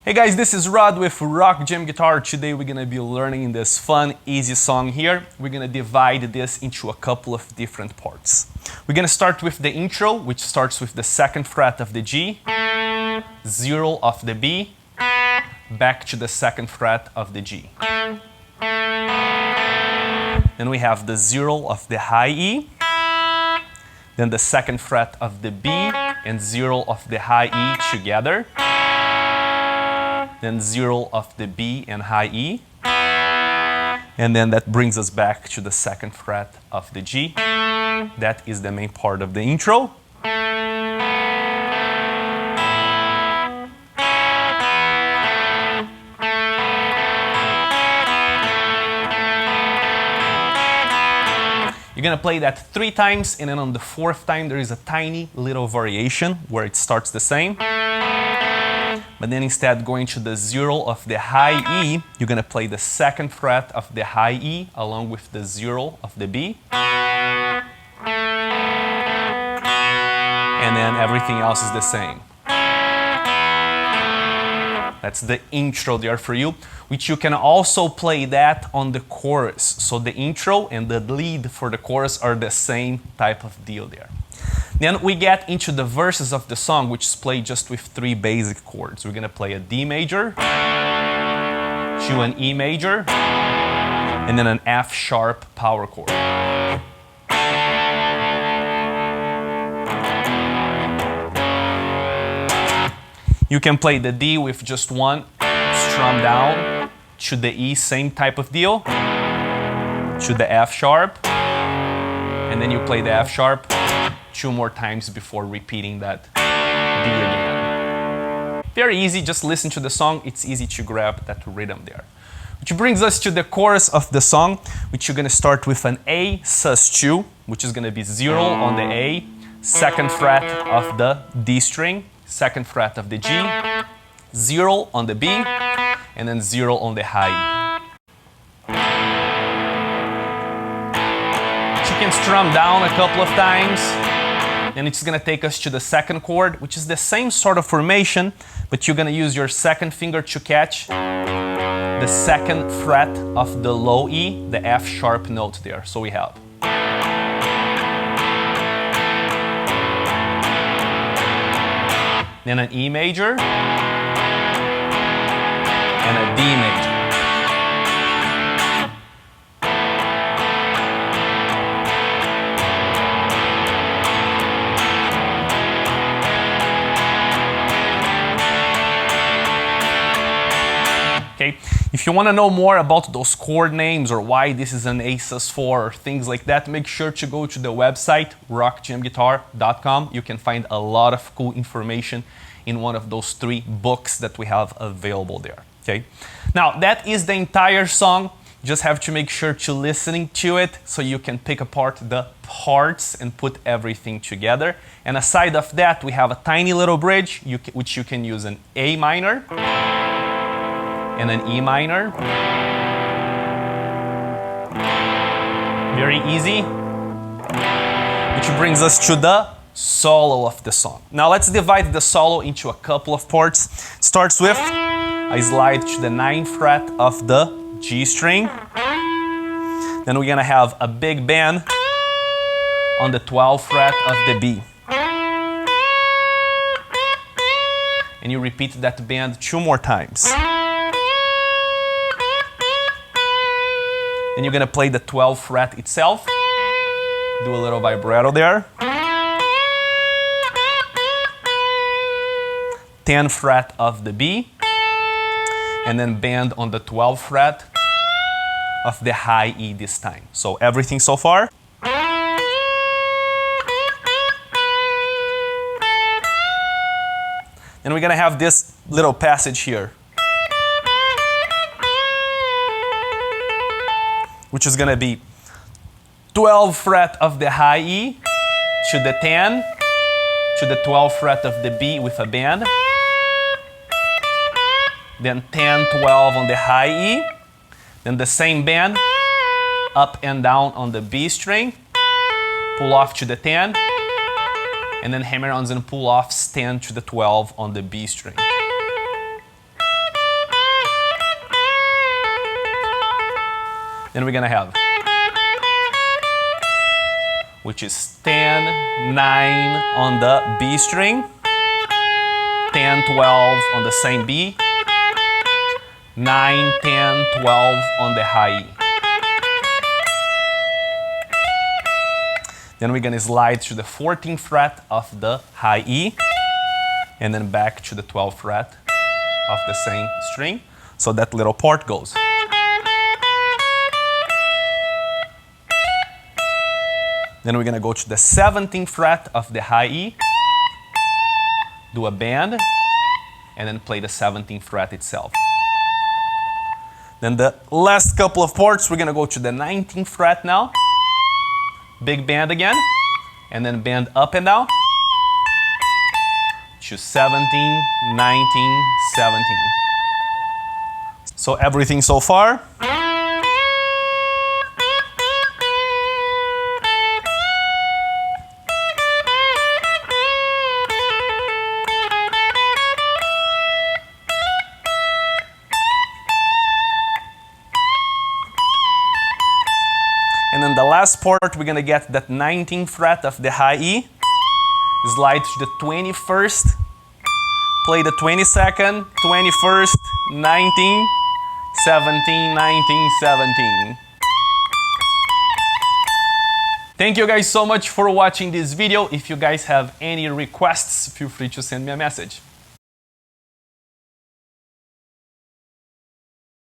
Hey guys, this is Rod with Rock Jam Guitar. Today we're gonna be learning this fun, easy song here. We're gonna divide this into a couple of different parts. We're gonna start with the intro, which starts with the 2nd fret of the G, 0 of the B, back to the 2nd fret of the G. Then we have the 0 of the high E, then the 2nd fret of the B and 0 of the high E together, then 0 of the B and high E, and then that brings us back to the 2nd fret of the G. That is the main part of the intro. You're gonna play that 3 times, and then on the 4th time there is a tiny little variation where it starts the same. But then instead going to the 0 of the high E, you're gonna play the 2nd fret of the high E along with the 0 of the B. And then everything else is the same. That's the intro there for you, which you can also play that on the chorus. So the intro and the lead for the chorus are the same type of deal there. Then we get into the verses of the song, which is played just with 3 basic chords. We're gonna play a D major, to an E major, and then an F sharp power chord. You can play the D with just 1 strum down, to the E, same type of deal, to the F sharp, and then you play the F sharp 2 more times before repeating that D again. Very easy, just listen to the song, it's easy to grab that rhythm there. Which brings us to the chorus of the song, which you're gonna start with an A sus2, which is gonna be 0 on the A, 2nd fret of the D string, 2nd fret of the G, 0 on the B, and then 0 on the high E. You can strum down a couple of times, and it's gonna take us to the 2nd chord, which is the same sort of formation, but you're gonna use your 2nd finger to catch the 2nd fret of the low E, the F sharp note there. So we have then an E major, and a D major. Okay. If you want to know more about those chord names or why this is an A sus4 or things like that, make sure to go to the website rockjamguitar.com. You can find a lot of cool information in one of those 3 books that we have available there. Okay. Now that is the entire song. You just have to make sure to listening to it so you can pick apart the parts and put everything together. And aside of that, we have a tiny little bridge which you can use an A minor and an E minor. Very easy. Which brings us to the solo of the song. Now let's divide the solo into a couple of parts. Starts with a slide to the 9th fret of the G string. Then we're gonna have a big bend on the 12th fret of the B. And you repeat that bend 2 more times. Then you're gonna play the 12th fret itself. Do a little vibrato there. 10th fret of the B. And then bend on the 12th fret of the high E this time. So everything so far. Then we're gonna have this little passage here, which is gonna be 12th fret of the high E to the 10, to the 12th fret of the B with a bend, then 10, 12 on the high E, then the same bend, up and down on the B string, pull off to the 10, and then hammer-ons and pull-offs 10 to the 12 on the B string. Then we're gonna have, which is 10, 9 on the B string, 10, 12 on the same B, 9, 10, 12 on the high E. Then we're gonna slide to the 14th fret of the high E, and then back to the 12th fret of the same string. So that little part goes. Then we're gonna go to the 17th fret of the high E, do a bend, and then play the 17th fret itself. Then the last couple of parts, we're gonna go to the 19th fret now, big bend again, and then bend up and down to 17, 19, 17. So everything so far. And then the last part, we're gonna get that 19th fret of the high E, slide to the 21st, play the 22nd, 21st, 19, 17, 19, 17. Thank you guys so much for watching this video. If you guys have any requests, feel free to send me a message.